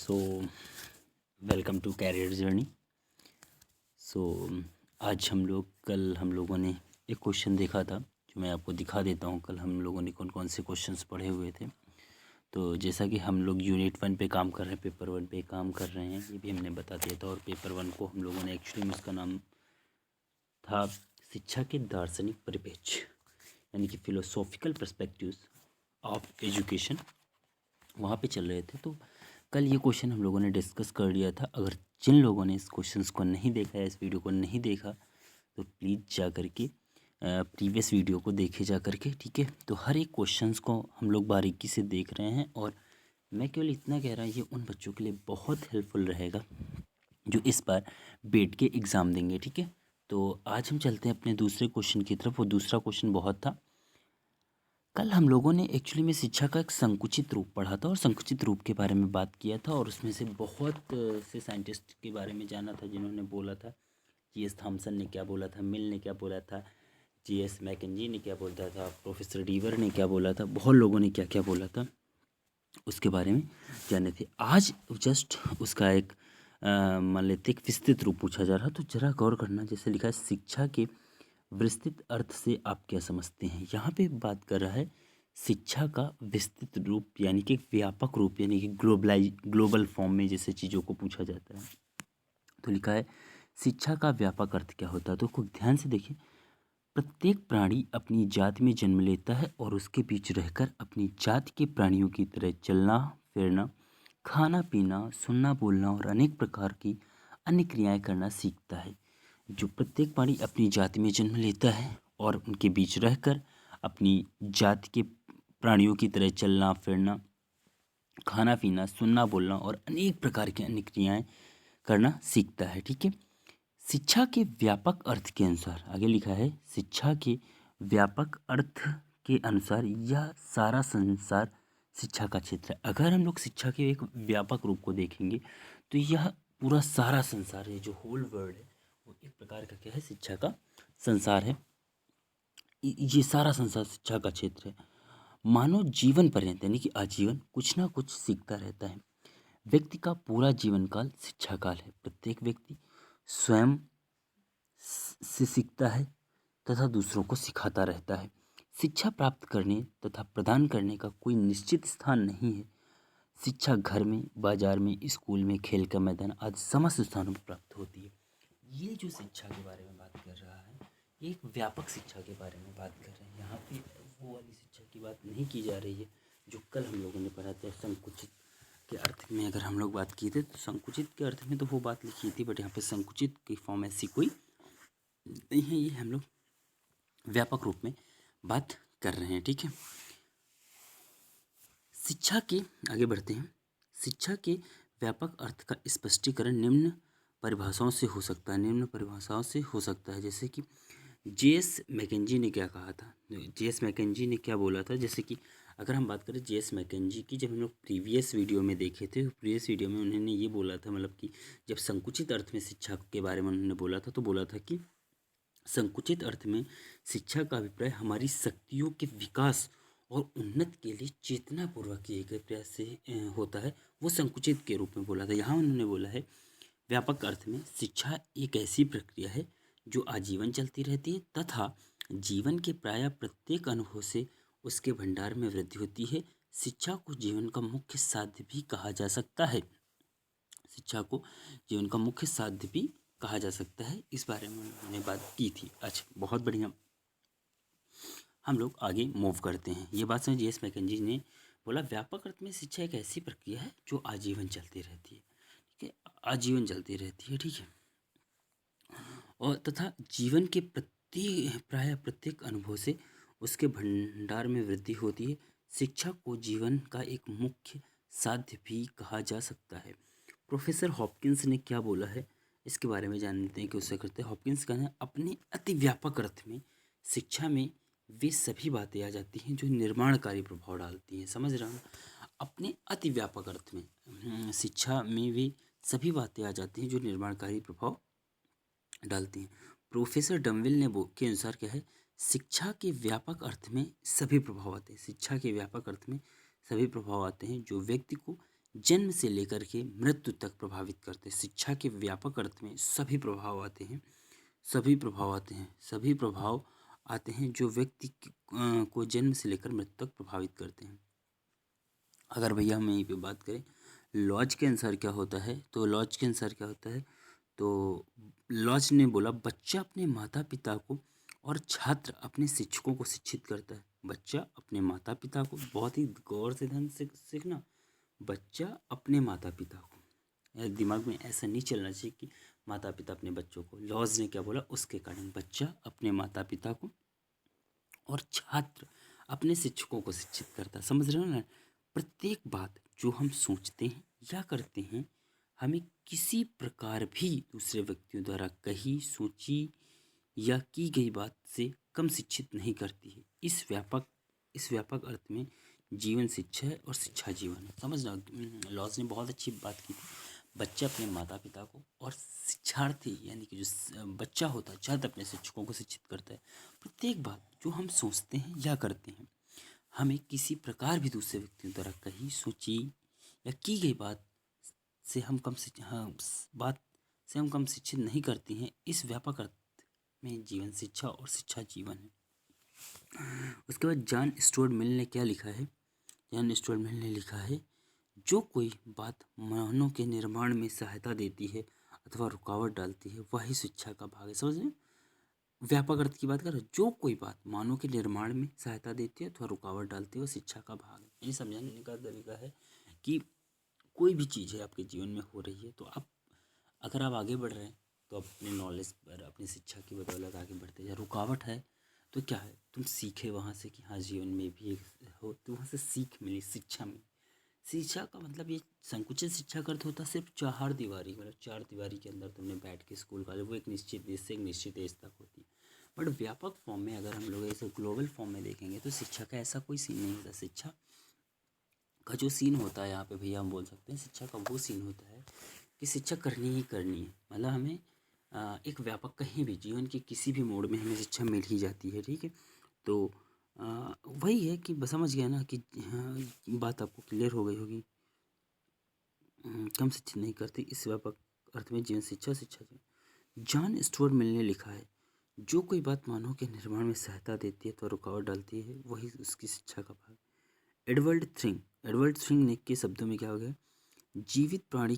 So welcome to career journey. So आज कल हम लोगों ने एक क्वेश्चन देखा था जो मैं आपको दिखा देता हूँ। कल हम लोगों ने कौन कौन से क्वेश्चंस पढ़े हुए थे। तो जैसा कि हम लोग यूनिट 1 पे काम कर रहे हैं, पेपर 1 पे काम कर रहे हैं, ये भी हमने बता दिया था। और पेपर 1 को हम लोगों ने एक्चुअली में उसका नाम था शिक्षा के दार्शनिक परिप्रेक्ष्य, यानी कि फिलोसॉफिकल पर्सपेक्टिव्स ऑफ एजुकेशन, वहाँ पे चल रहे थे। तो कल ये क्वेश्चन हम लोगों ने डिस्कस कर लिया था। अगर जिन लोगों ने इस क्वेश्चंस को नहीं देखा है, इस वीडियो को नहीं देखा, तो प्लीज़ जा कर के प्रीवियस वीडियो को देखे जा कर के, ठीक है। तो हर एक क्वेश्चंस को हम लोग बारीकी से देख रहे हैं और मैं केवल इतना कह रहा हूँ, ये उन बच्चों के लिए बहुत हेल्पफुल रहेगा जो इस बार बेट के एग्ज़ाम देंगे, ठीक है। तो आज हम चलते हैं अपने दूसरे क्वेश्चन की तरफ। वो दूसरा क्वेश्चन बहुत था। कल हम लोगों ने एक्चुअली में शिक्षा का एक संकुचित रूप पढ़ा था और संकुचित रूप के बारे में बात किया था। और उसमें से बहुत से साइंटिस्ट के बारे में जाना था जिन्होंने बोला था। जी.एस. थॉमसन ने क्या बोला था, मिल ने क्या बोला था, जी.एस. मैकेंजी ने क्या बोला था, प्रोफेसर डीवर ने क्या बोला था, बहुत लोगों ने क्या क्या बोला था, उसके बारे में जाने थे। आज जस्ट उसका एक मान लेते एक विस्तृत रूप पूछा जा रहा। तो जरा गौर करना, जैसे लिखा है शिक्षा के विस्तृत अर्थ से आप क्या समझते हैं। यहाँ पे बात कर रहा है शिक्षा का विस्तृत रूप, यानी कि व्यापक रूप, यानी कि ग्लोबल फॉर्म में जैसे चीज़ों को पूछा जाता है। तो लिखा है शिक्षा का व्यापक अर्थ क्या होता है। तो खूब ध्यान से देखिए। प्रत्येक प्राणी अपनी जाति में जन्म लेता है और उसके बीच रहकर अपनी जाति के प्राणियों की तरह चलना फिरना, खाना पीना, सुनना बोलना और अनेक प्रकार की अन्य क्रियाएं करना सीखता है। जो प्रत्येक प्राणी अपनी जाति में जन्म लेता है और उनके बीच रहकर अपनी जाति के प्राणियों की तरह चलना फिरना, खाना पीना, सुनना बोलना और अनेक प्रकार की अन्य क्रियाएं करना सीखता है, ठीक है। शिक्षा के व्यापक अर्थ के अनुसार आगे लिखा है, शिक्षा के व्यापक अर्थ के अनुसार यह सारा संसार शिक्षा का क्षेत्र है। अगर हम लोग शिक्षा के एक व्यापक रूप को देखेंगे तो यह पूरा सारा संसार है, जो होल वर्ल्ड है, वो एक प्रकार का क्या है, शिक्षा का संसार है। ये सारा संसार शिक्षा का क्षेत्र है। मानव जीवन पर्यंत यानी कि आजीवन कुछ ना कुछ सीखता रहता है। व्यक्ति का पूरा जीवन काल शिक्षा काल है। प्रत्येक व्यक्ति स्वयं से सीखता है तथा दूसरों को सिखाता रहता है। शिक्षा प्राप्त करने तथा प्रदान करने का कोई निश्चित स्थान नहीं है। शिक्षा घर में, बाजार में, स्कूल में, खेल का मैदान आदि समस्त स्थानों पर प्राप्त होती है। ये जो शिक्षा के बारे में बात कर रहा है, ये एक व्यापक शिक्षा के बारे में बात कर रहे हैं। यहाँ पे वो वाली शिक्षा की बात नहीं की जा रही है जो कल हम लोगों ने पढ़ा था संकुचित के अर्थ में। अगर हम लोग बात की थी तो संकुचित के अर्थ में तो वो बात लिखी थी, बट यहाँ पे संकुचित की फॉर्म ऐसी कोई नहीं है। ये हम लोग व्यापक रूप में बात कर रहे हैं, ठीक है। शिक्षा के आगे बढ़ते हैं। शिक्षा के व्यापक अर्थ का स्पष्टीकरण निम्न परिभाषाओं से हो सकता है। निम्न परिभाषाओं से हो सकता है, जैसे कि जे.एस. मैकेंजी ने क्या कहा था, जे.एस. मैकेंजी ने क्या बोला था। जैसे कि अगर हम बात करें जे.एस. मैकेंजी की, जब हम लोग प्रीवियस वीडियो में देखे थे, प्रीवियस वीडियो में उन्होंने ये बोला था, मतलब कि जब संकुचित अर्थ में शिक्षा के बारे में उन्होंने बोला था, तो बोला था कि संकुचित अर्थ में शिक्षा का अभिप्राय हमारी शक्तियों के विकास और उन्नत के लिए चेतनापूर्वक किए गए प्रयास से होता है। वो संकुचित के रूप में बोला था। यहाँ उन्होंने बोला है व्यापक अर्थ में शिक्षा एक ऐसी प्रक्रिया है जो आजीवन चलती रहती है तथा जीवन के प्रायः प्रत्येक अनुभव से उसके भंडार में वृद्धि होती है। शिक्षा को जीवन का मुख्य साध्य भी कहा जा सकता है। शिक्षा को जीवन का मुख्य साध्य भी कहा जा सकता है। इस बारे में उन्होंने बात की थी। अच्छा, बहुत बढ़िया। हम लोग आगे मूव करते हैं। ये बात समझ, जे.एस. मैकेंजी ने बोला व्यापक अर्थ में शिक्षा एक ऐसी प्रक्रिया है जो आजीवन चलती रहती है, ठीक है, आजीवन चलती रहती है, ठीक है। और तथा जीवन के प्राय प्रत्येक अनुभव से उसके भंडार में वृद्धि होती है। शिक्षा को जीवन का एक मुख्य साध्य भी कहा जा सकता है। प्रोफेसर हॉपकिंस ने क्या बोला है, इसके बारे में जानते हैं कि उससे करते हैं। हॉपकिंस कहना है अपने अति व्यापक अर्थ में शिक्षा में वे सभी बातें आ जाती हैं जो निर्माणकारी प्रभाव डालती हैं। समझ रहा हूँ, अपने अति व्यापक अर्थ में शिक्षा में वे सभी बातें आ जाती हैं जो निर्माणकारी प्रभाव डालती हैं। प्रोफेसर डमविल ने के अनुसार क्या है, शिक्षा के व्यापक अर्थ में सभी प्रभाव आते हैं। शिक्षा के व्यापक अर्थ में सभी प्रभाव आते हैं जो व्यक्ति को जन्म से लेकर के मृत्यु तक प्रभावित करते हैं। शिक्षा के व्यापक अर्थ में सभी प्रभाव आते हैं, सभी प्रभाव आते हैं जो व्यक्ति को जन्म से लेकर मृत्यु तक प्रभावित करते हैं। अगर भैया हम यहीं पे बात करें लॉज के अनुसार क्या होता है, तो लॉज ने बोला बच्चा अपने माता पिता को और छात्र अपने शिक्षकों को शिक्षित करता है। बच्चा अपने माता पिता को, बहुत ही गौर से ध्यान से सीखना, बच्चा अपने माता पिता को, दिमाग में ऐसा नहीं चलना चाहिए कि माता पिता अपने बच्चों को। लॉज ने क्या बोला उसके कारण बच्चा अपने माता पिता को और छात्र अपने शिक्षकों को शिक्षित करता है। समझ रहे हो ना? प्रत्येक बात जो हम सोचते हैं या करते हैं हमें किसी प्रकार भी दूसरे व्यक्तियों द्वारा कही, सोची या की गई बात से कम शिक्षित नहीं करती है। इस व्यापक अर्थ में जीवन शिक्षा है और शिक्षा जीवन है। समझना, लॉज ने बहुत अच्छी बात की थी। बच्चा अपने माता पिता को और शिक्षार्थी यानी कि जो बच्चा होता है छात्र अपने शिक्षकों को शिक्षित करता है। प्रत्येक बात जो हम सोचते हैं या करते हैं हमें किसी प्रकार भी दूसरे व्यक्तियों द्वारा कही, सोची या की गई बात से हम कम शिक्षित नहीं करती हैं। इस व्यापक अर्थ में जीवन शिक्षा और शिक्षा जीवन है। उसके बाद जॉन स्टुअर्ट मिल ने क्या लिखा है? जॉन स्टुअर्ट मिल ने लिखा है जो कोई बात मानव के निर्माण में सहायता देती है अथवा रुकावट डालती है वही शिक्षा का भाग है। समझ रहे? व्यापक अर्थ की बात कर, जो कोई बात मानव के निर्माण में सहायता देती है अथवा रुकावट डालती है वो शिक्षा का भाग है। ये समझाने का तरीका है कि कोई भी चीज़ है आपके जीवन में हो रही है तो अगर आप आगे बढ़ रहे हैं तो अपने नॉलेज पर, अपनी शिक्षा की बदौलत आगे बढ़ते हैं। रुकावट है तो क्या है, तुम सीखे वहाँ से कि हाँ जीवन में भी एक हो, तो वहाँ से सीख मिली, शिक्षा मिली। शिक्षा का मतलब ये संकुचित शिक्षा का अर्थ होता है सिर्फ चार दीवारी, मतलब चार दीवारी के अंदर तुमने बैठ के स्कूल का, वो एक निश्चित देश से एक निश्चित देश तक होती है। बट व्यापक फॉर्म में अगर हम लोग ऐसे ग्लोबल फॉर्म में देखेंगे तो शिक्षा का ऐसा कोई सीन नहीं होता। शिक्षा का जो सीन होता है यहाँ पे भैया हम बोल सकते हैं शिक्षा का वो सीन होता है कि शिक्षा करनी ही करनी है। मतलब हमें एक व्यापक कहीं भी जीवन के किसी भी मोड़ में हमें शिक्षा मिल ही जाती है। ठीक है, तो वही है कि बस समझ गया ना कि हाँ बात आपको क्लियर हो गई होगी। कम शिक्षित नहीं करती, इस व्यापक अर्थ में जीवन शिक्षा जीवन। जॉन स्टुअर्ट मिल ने लिखा है जो कोई बात मानव के निर्माण में सहायता देती है तो रुकावट डालती है वही उसकी शिक्षा का भाग। एडवर्ड थ्रिंग ने के शब्दों में क्या हो गया, जीवित प्राणी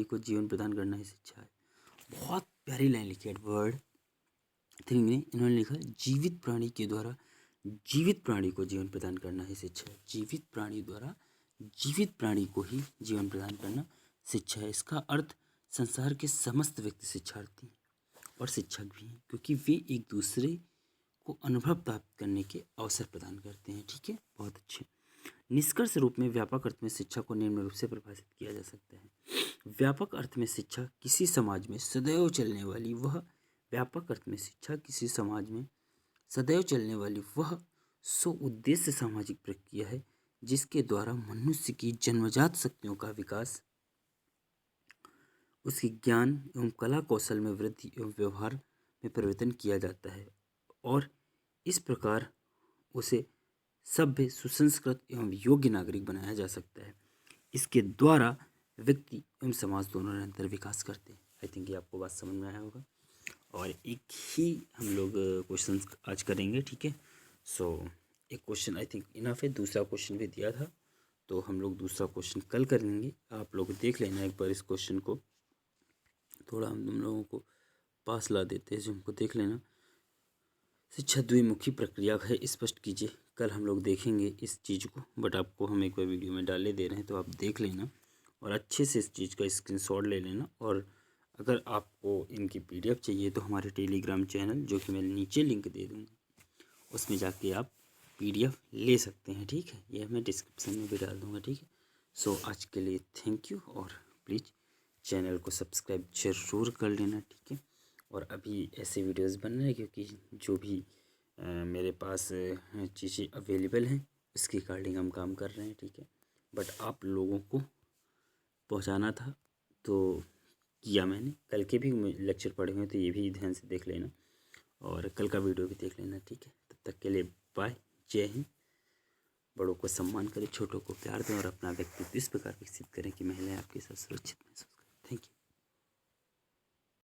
को जीवन प्रदान करना ही शिक्षा है। बहुत प्यारी लाइन लिखी एडवर्ड थ्रिंग ने, इन्होंने लिखा जीवित प्राणी के द्वारा जीवित प्राणी को जीवन प्रदान करना ही शिक्षा है। जीवित प्राणी द्वारा जीवित प्राणी को ही जीवन प्रदान करना शिक्षा है। इसका अर्थ संसार के समस्त व्यक्ति शिक्षार्थी और शिक्षक भी हैं क्योंकि वे एक दूसरे को अनुभव प्राप्त करने के अवसर प्रदान करते हैं। ठीक है, बहुत अच्छे। निष्कर्ष रूप में व्यापक अर्थ में शिक्षा को निम्न रूप से परिभाषित किया जा सकता है। व्यापक अर्थ में शिक्षा किसी समाज में सदैव चलने वाली वह सो उद्देश्य सामाजिक प्रक्रिया है जिसके द्वारा मनुष्य की जन्मजात शक्तियों का विकास, उसकी ज्ञान एवं कला कौशल में वृद्धि एवं व्यवहार में परिवर्तन किया जाता है और इस प्रकार उसे सभ्य, सुसंस्कृत एवं योग्य नागरिक बनाया जा सकता है। इसके द्वारा व्यक्ति एवं समाज दोनों निरंतर विकास करते हैं। आई थिंक ये आपको बात समझ में आया होगा। और एक ही हम लोग क्वेश्चन आज करेंगे। ठीक है, सो एक क्वेश्चन आई थिंक इनफ है, दूसरा क्वेश्चन भी दिया था तो हम लोग दूसरा क्वेश्चन कल कर लेंगे। आप लोग देख लेना एक बार इस क्वेश्चन को, थोड़ा हम तुम लोगों को पास ला देते हैं, जो हमको देख लेना। शिक्षा द्विमुखी प्रक्रिया है, स्पष्ट कीजिए। कल हम लोग देखेंगे इस चीज़ को, बट आपको हम एक बार वीडियो में डाले दे रहे हैं तो आप देख लेना और अच्छे से इस चीज़ का स्क्रीनशॉट ले लेना। और अगर आपको इनकी PDF चाहिए तो हमारे टेलीग्राम चैनल, जो कि मैं नीचे लिंक दे दूँगा, उसमें जाके आप PDF ले सकते हैं। ठीक है, ये मैं डिस्क्रिप्शन में भी डाल दूँगा। ठीक है, सो आज के लिए थैंक यू और प्लीज़ चैनल को सब्सक्राइब जरूर कर लेना। ठीक है, और अभी ऐसे वीडियोस बन रहे हैं क्योंकि जो भी मेरे पास चीज़ें अवेलेबल हैं उसके अकॉर्डिंग हम काम कर रहे हैं। ठीक है, बट आप लोगों को पहुंचाना था तो किया मैंने। कल के भी लेक्चर पढ़े हुए तो ये भी ध्यान से देख लेना और कल का वीडियो भी देख लेना। ठीक है, तब तक के लिए बाय, जय हिंद। बड़ों को सम्मान करें, छोटों को प्यार दें और अपना व्यक्तित्व इस प्रकार विकसित करें कि महिलाएं आपके साथ सुरक्षित महसूस करें। Thank you.